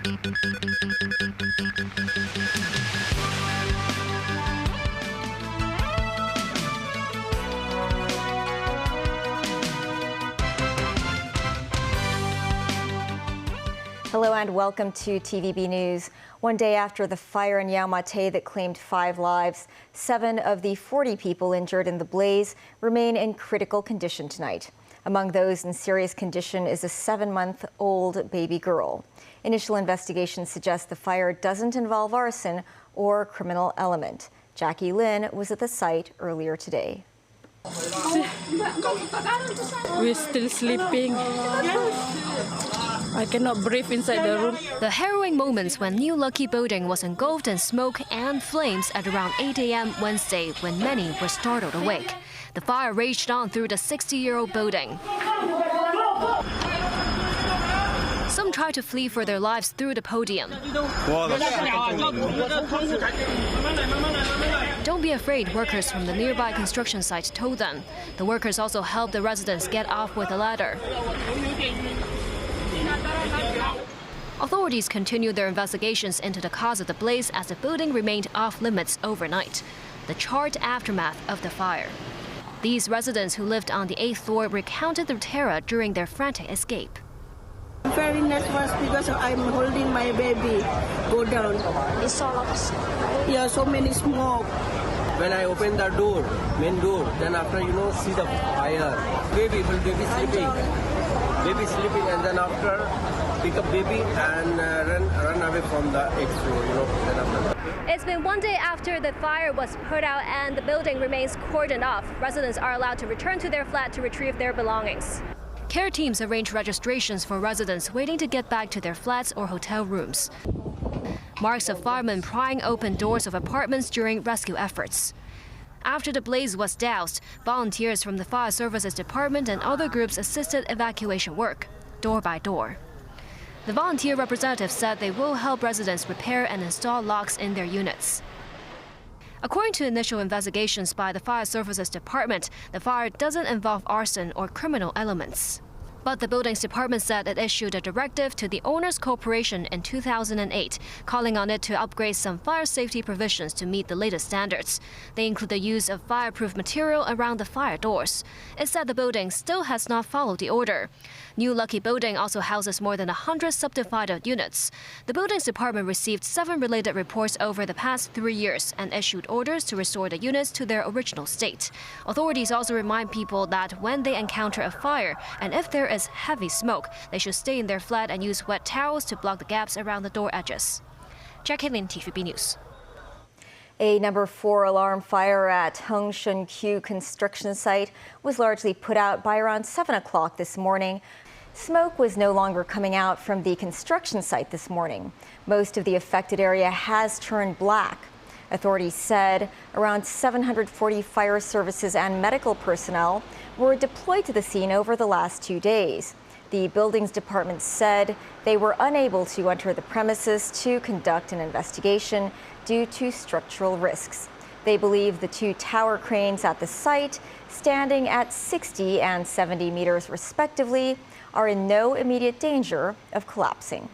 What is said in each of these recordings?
Hello and welcome to TVB News. One day after the fire in Yau Ma Tei that claimed 5 lives, 7 of the 40 people injured in the blaze remain in critical condition tonight. Among those in serious condition is a 7-month-old baby girl. Initial investigations suggest the fire doesn't involve arson or criminal element. Jackie Lin was at the site earlier today. We're still sleeping. I cannot breathe inside the room. The harrowing moments when New Lucky building was engulfed in smoke and flames at around 8 a.m. Wednesday when many were startled awake. The fire raged on through the 60-year-old building. Some tried to flee for their lives through the podium. Don't be afraid, workers from the nearby construction site told them. The workers also helped the residents get off with a ladder. Authorities continued their investigations into the cause of the blaze as the building remained off limits overnight, the charred aftermath of the fire. These residents who lived on the 8th floor recounted their terror during their frantic escape. I'm very nervous because I'm holding my baby go down. It's all of Yeah, so many smoke. When I open the door, main door, then after, see the fire. Baby sleeping. Baby sleeping, and then after pick up baby and run away from the 8th floor, then after. It's been one day after the fire was put out and the building remains cordoned off. Residents are allowed to return to their flat to retrieve their belongings. Care teams arrange registrations for residents waiting to get back to their flats or hotel rooms. Marks of firemen prying open doors of apartments during rescue efforts. After the blaze was doused, volunteers from the Fire Services Department and other groups assisted evacuation work, door by door. The volunteer representative said they will help residents repair and install locks in their units. According to initial investigations by the Fire Services Department, the fire doesn't involve arson or criminal elements. But the buildings department said it issued a directive to the Owners Corporation in 2008, calling on it to upgrade some fire safety provisions to meet the latest standards. They include the use of fireproof material around the fire doors. It said the building still has not followed the order. New Lucky building also houses more than 100 subdivided units. The buildings department received 7 related reports over the past 3 years and issued orders to restore the units to their original state. Authorities also remind people that when they encounter a fire and if there is heavy smoke, they should stay in their flat and use wet towels to block the gaps around the door edges. Jackie Lin, TVB News. A number 4 alarm fire at Hung Shun Q construction site was largely put out by around 7 o'clock this morning. Smoke was no longer coming out from the construction site this morning. Most of the affected area has turned black. Authorities said around 740 fire services and medical personnel were deployed to the scene over the last 2 days. The buildings department said they were unable to enter the premises to conduct an investigation due to structural risks. They believe the 2 tower cranes at the site, standing at 60 and 70 meters respectively, are in no immediate danger of collapsing.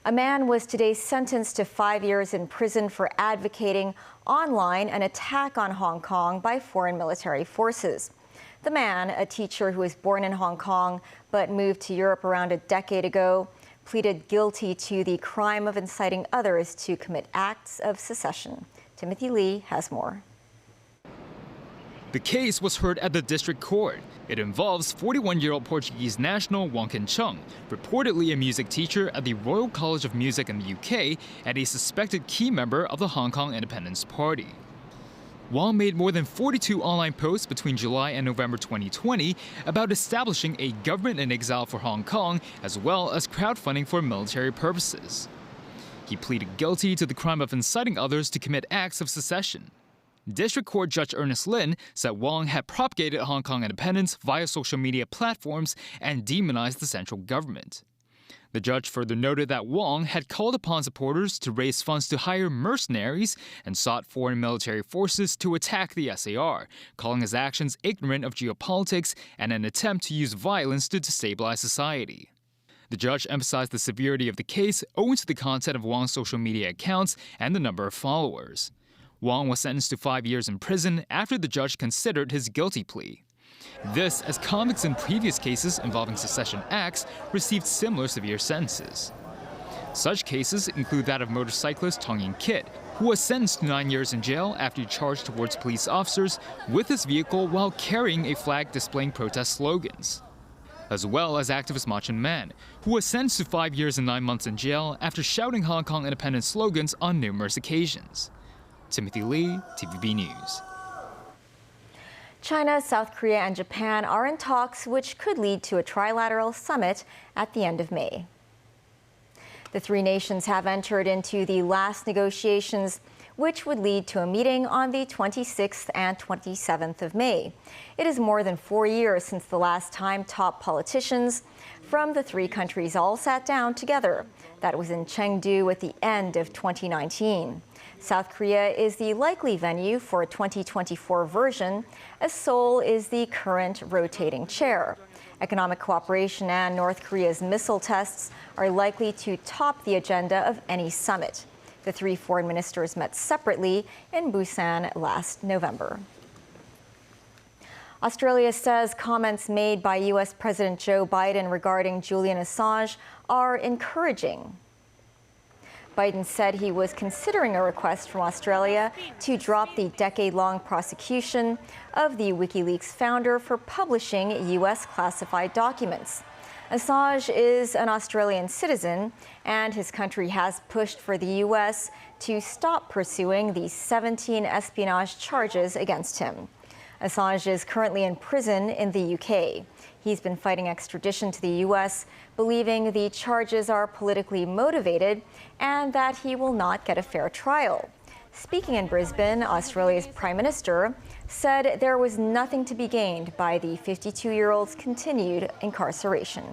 A man was today sentenced to 5 years in prison for advocating online an attack on Hong Kong by foreign military forces. The man, a teacher who was born in Hong Kong but moved to Europe around a decade ago, pleaded guilty to the crime of inciting others to commit acts of secession. Timothy Lee has more. The case was heard at the district court. It involves 41-year-old Portuguese national Wong Kin Chung, reportedly a music teacher at the Royal College of Music in the UK and a suspected key member of the Hong Kong Independence Party. Wong made more than 42 online posts between July and November 2020 about establishing a government in exile for Hong Kong, as well as crowdfunding for military purposes. He pleaded guilty to the crime of inciting others to commit acts of secession. District Court Judge Ernest Lin said Wong had propagated Hong Kong independence via social media platforms and demonized the central government. The judge further noted that Wong had called upon supporters to raise funds to hire mercenaries and sought foreign military forces to attack the SAR, calling his actions ignorant of geopolitics and an attempt to use violence to destabilize society. The judge emphasized the severity of the case owing to the content of Wang's social media accounts and the number of followers. Wang was sentenced to 5 years in prison after the judge considered his guilty plea. This, as convicts in previous cases involving secession acts received similar severe sentences. Such cases include that of motorcyclist Tong Yin-kit, who was sentenced to 9 years in jail after he charged towards police officers with his vehicle while carrying a flag displaying protest slogans. As well as activist Ma Chen-man, who was sentenced to 5 years and 9 months in jail after shouting Hong Kong independence slogans on numerous occasions. Timothy Lee, TVB News. China, South Korea, and Japan are in talks which could lead to a trilateral summit at the end of May. The three nations have entered into the last negotiations, which would lead to a meeting on the 26th and 27th of May. It is more than 4 years since the last time top politicians from the three countries all sat down together. That was in Chengdu at the end of 2019. South Korea is the likely venue for a 2024 version, as Seoul is the current rotating chair. Economic cooperation and North Korea's missile tests are likely to top the agenda of any summit. The three foreign ministers met separately in Busan last November. Australia says comments made by U.S. President Joe Biden regarding Julian Assange are encouraging. Biden said he was considering a request from Australia to drop the decade-long prosecution of the WikiLeaks founder for publishing U.S. classified documents. Assange is an Australian citizen, and his country has pushed for the U.S. to stop pursuing the 17 espionage charges against him. Assange is currently in prison in the UK. He's been fighting extradition to the U.S., believing the charges are politically motivated and that he will not get a fair trial. Speaking in Brisbane, Australia's Prime Minister said there was nothing to be gained by the 52-year-old's continued incarceration.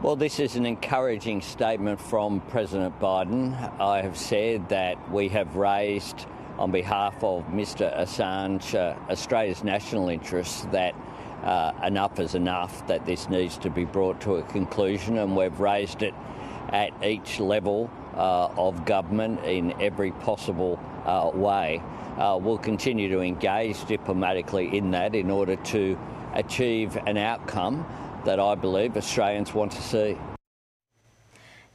Well, this is an encouraging statement from President Biden. I have said that we have raised, on behalf of Mr. Assange, Australia's national interests, that enough is enough, that this needs to be brought to a conclusion, and we've raised it at each level of government in every possible way. We'll continue to engage diplomatically in that in order to achieve an outcome that I believe Australians want to see.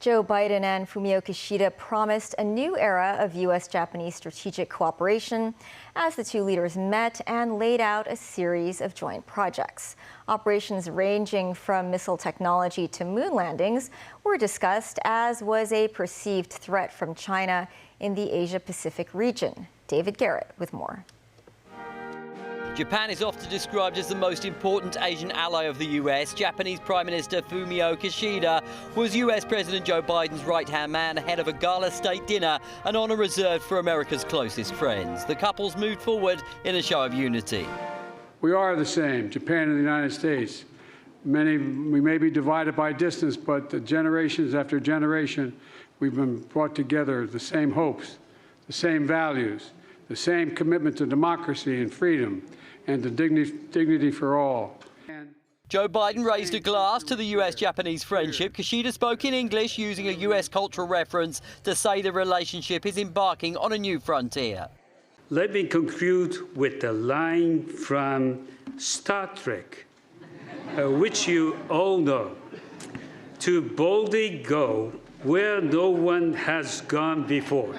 Joe Biden and Fumio Kishida promised a new era of U.S.-Japanese strategic cooperation as the two leaders met and laid out a series of joint projects. Operations ranging from missile technology to moon landings were discussed, as was a perceived threat from China in the Asia-Pacific region. David Garrett with more. Japan is often described as the most important Asian ally of the US. Japanese Prime Minister Fumio Kishida was US President Joe Biden's right-hand man ahead of a gala state dinner, an honor reserved for America's closest friends. The couples moved forward in a show of unity. We are the same, Japan and the United States. We may be divided by distance, but generations after generation, we've been brought together, the same hopes, the same values, the same commitment to democracy and freedom, and the dignity for all. Joe Biden raised a glass to the US-Japanese friendship. Kishida spoke in English, using a US cultural reference to say the relationship is embarking on a new frontier. Let me conclude with a line from Star Trek, which you all know. To boldly go where no one has gone before.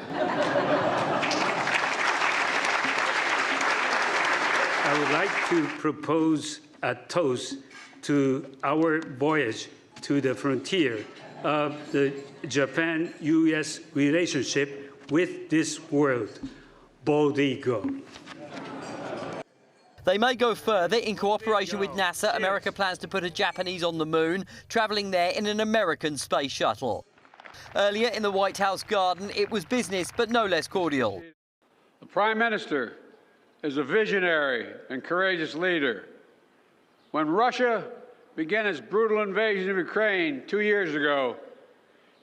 I would like to propose a toast to our voyage to the frontier of the Japan-US relationship with this world. Boldly go. They may go further. In cooperation with NASA, America plans to put a Japanese on the moon, travelling there in an American space shuttle. Earlier in the White House garden, it was business, but no less cordial. The Prime Minister is a visionary and courageous leader. When Russia began its brutal invasion of Ukraine 2 years ago,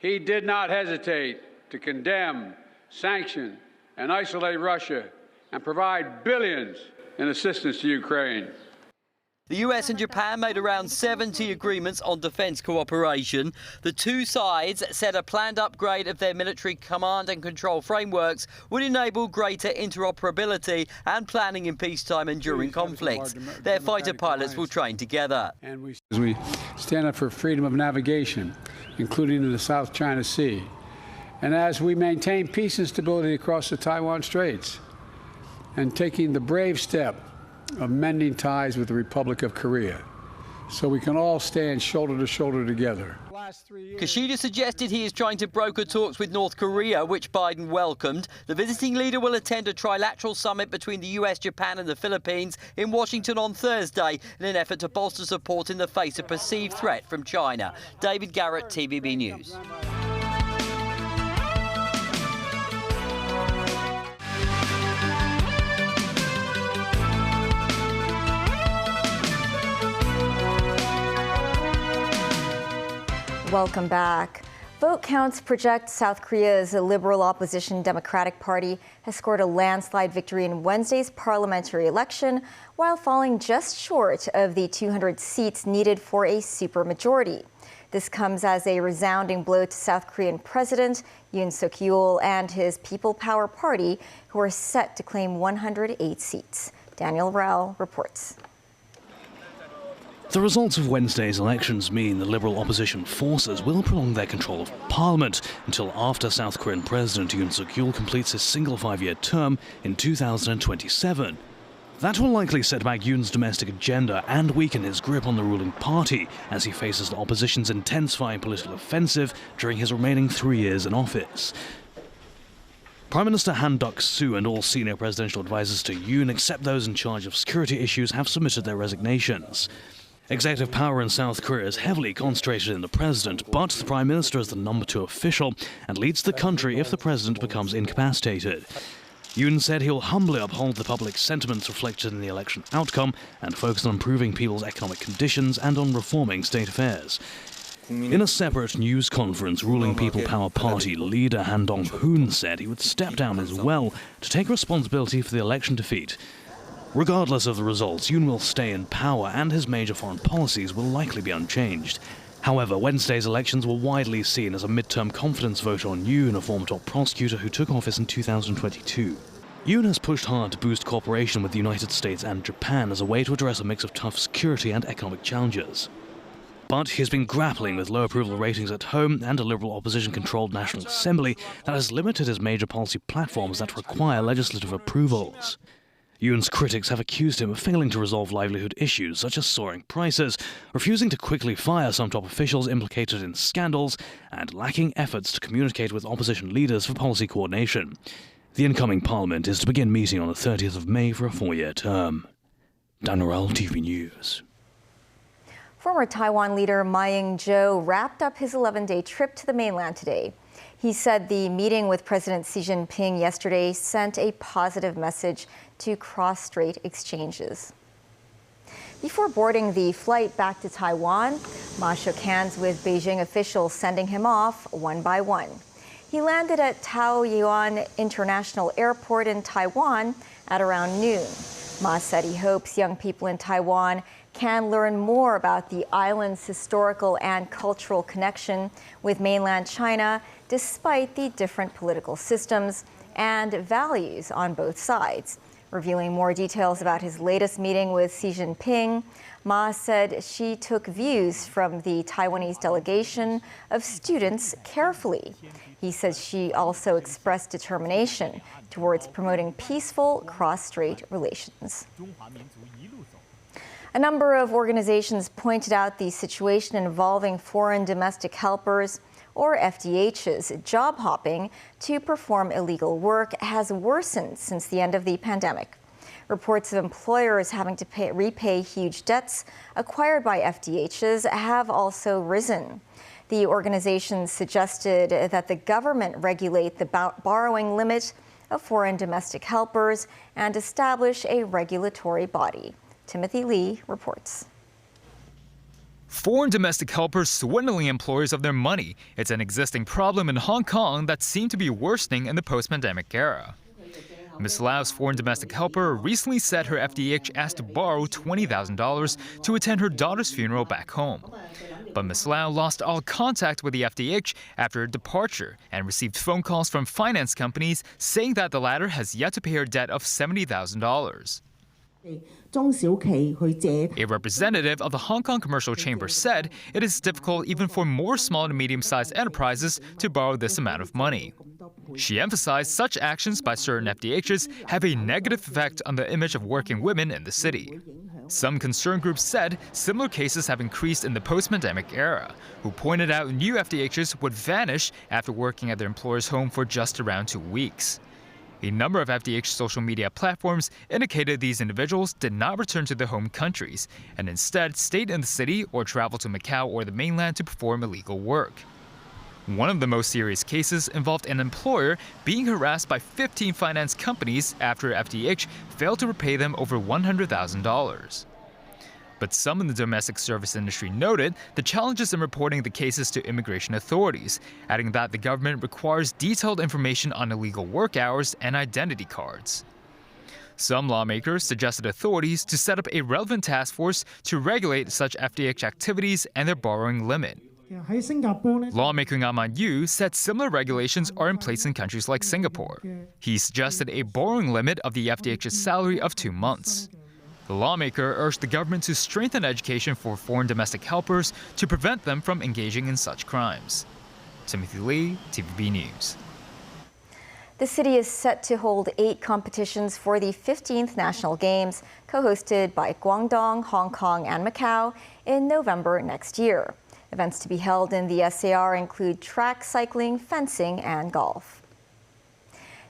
he did not hesitate to condemn, sanction, and isolate Russia and provide billions in assistance to Ukraine. The US and Japan made around 70 agreements on defence cooperation. The two sides said a planned upgrade of their military command and control frameworks would enable greater interoperability and planning in peacetime and during conflicts. Their fighter pilots will train together. As we stand up for freedom of navigation, including in the South China Sea, and as we maintain peace and stability across the Taiwan Straits, and taking the brave step of mending ties with the Republic of Korea, so we can all stand shoulder to shoulder together. Kishida suggested he is trying to broker talks with North Korea, which Biden welcomed. The visiting leader will attend a trilateral summit between the US, Japan and the Philippines in Washington on Thursday in an effort to bolster support in the face of perceived threat from China. David Garrett, TVB News. Welcome back. Vote counts project South Korea's liberal opposition Democratic Party has scored a landslide victory in Wednesday's parliamentary election, while falling just short of the 200 seats needed for a supermajority. This comes as a resounding blow to South Korean President Yoon Suk-yeol and his People Power Party, who are set to claim 108 seats. Daniel Rao reports. The results of Wednesday's elections mean the Liberal opposition forces will prolong their control of Parliament until after South Korean President Yoon Suk-yeol completes his single 5-year term in 2027. That will likely set back Yoon's domestic agenda and weaken his grip on the ruling party as he faces the opposition's intensifying political offensive during his remaining 3 years in office. Prime Minister Han Duck-soo and all senior presidential advisors to Yoon, except those in charge of security issues, have submitted their resignations. Executive power in South Korea is heavily concentrated in the president, but the prime minister is the number 2 official and leads the country if the president becomes incapacitated. Yoon said he will humbly uphold the public sentiments reflected in the election outcome and focus on improving people's economic conditions and on reforming state affairs. In a separate news conference, ruling People Power Party leader Han Dong-hoon said he would step down as well to take responsibility for the election defeat. Regardless of the results, Yoon will stay in power and his major foreign policies will likely be unchanged. However, Wednesday's elections were widely seen as a midterm confidence vote on Yoon, a former top prosecutor who took office in 2022. Yoon has pushed hard to boost cooperation with the United States and Japan as a way to address a mix of tough security and economic challenges. But he has been grappling with low approval ratings at home and a Liberal opposition-controlled National Assembly that has limited his major policy platforms that require legislative approvals. Yoon's critics have accused him of failing to resolve livelihood issues such as soaring prices, refusing to quickly fire some top officials implicated in scandals, and lacking efforts to communicate with opposition leaders for policy coordination. The incoming parliament is to begin meeting on the 30th of May for a 4-year term. Dan Norell, TV News. Former Taiwan leader Ma Ying-jeou wrapped up his 11-day trip to the mainland today. He said the meeting with President Xi Jinping yesterday sent a positive message to cross-strait exchanges. Before boarding the flight back to Taiwan, Ma shook hands with Beijing officials, sending him off one by one. He landed at Taoyuan International Airport in Taiwan at around noon. Ma said he hopes young people in Taiwan can learn more about the island's historical and cultural connection with mainland China, despite the different political systems and values on both sides. Revealing more details about his latest meeting with Xi Jinping, Ma said she took views from the Taiwanese delegation of students carefully. He says she also expressed determination towards promoting peaceful cross-strait relations. A number of organizations pointed out the situation involving foreign domestic helpers, or FDHs, job hopping to perform illegal work has worsened since the end of the pandemic. Reports of employers having to repay huge debts acquired by FDHs have also risen. The organizations suggested that the government regulate the borrowing limit of foreign domestic helpers and establish a regulatory body. Timothy Lee reports. Foreign domestic helpers swindling employers of their money. It's an existing problem in Hong Kong that seemed to be worsening in the post-pandemic era. Ms. Lau's foreign domestic helper recently said her FDH asked to borrow $20,000 to attend her daughter's funeral back home. But Ms. Lau lost all contact with the FDH after her departure and received phone calls from finance companies saying that the latter has yet to pay her debt of $70,000. A representative of the Hong Kong Commercial Chamber said it is difficult even for more small to medium-sized enterprises to borrow this amount of money. She emphasized such actions by certain FDHs have a negative effect on the image of working women in the city. Some concern groups said similar cases have increased in the post-pandemic era, who pointed out new FDHs would vanish after working at their employer's home for just around 2 weeks. A number of FDH social media platforms indicated these individuals did not return to their home countries and instead stayed in the city or traveled to Macau or the mainland to perform illegal work. One of the most serious cases involved an employer being harassed by 15 finance companies after FDH failed to repay them over $100,000. But some in the domestic service industry noted the challenges in reporting the cases to immigration authorities, adding that the government requires detailed information on illegal work hours and identity cards. Some lawmakers suggested authorities to set up a relevant task force to regulate such FDH activities and their borrowing limit. Lawmaker Ngaman Yu said similar regulations are in place in countries like Singapore. He suggested a borrowing limit of the FDH's salary of 2 months. The lawmaker urged the government to strengthen education for foreign domestic helpers to prevent them from engaging in such crimes. Timothy Lee, TVB News. The city is set to hold 8 competitions for the 15th National Games, co-hosted by Guangdong, Hong Kong, and Macau in November next year. Events to be held in the SAR include track cycling, fencing, and golf.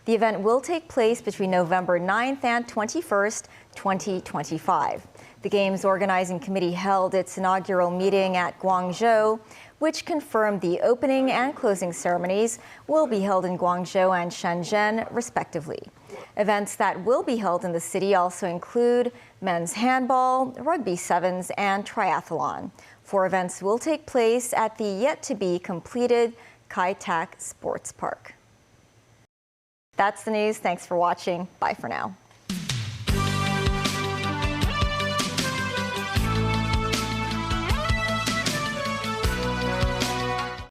The event will take place between November 9th and 21st, 2025. The Games Organizing Committee held its inaugural meeting at Guangzhou, which confirmed the opening and closing ceremonies will be held in Guangzhou and Shenzhen, respectively. Events that will be held in the city also include men's handball, rugby sevens, and triathlon. 4 events will take place at the yet-to-be-completed Kai Tak Sports Park. That's the news. Thanks for watching. Bye for now.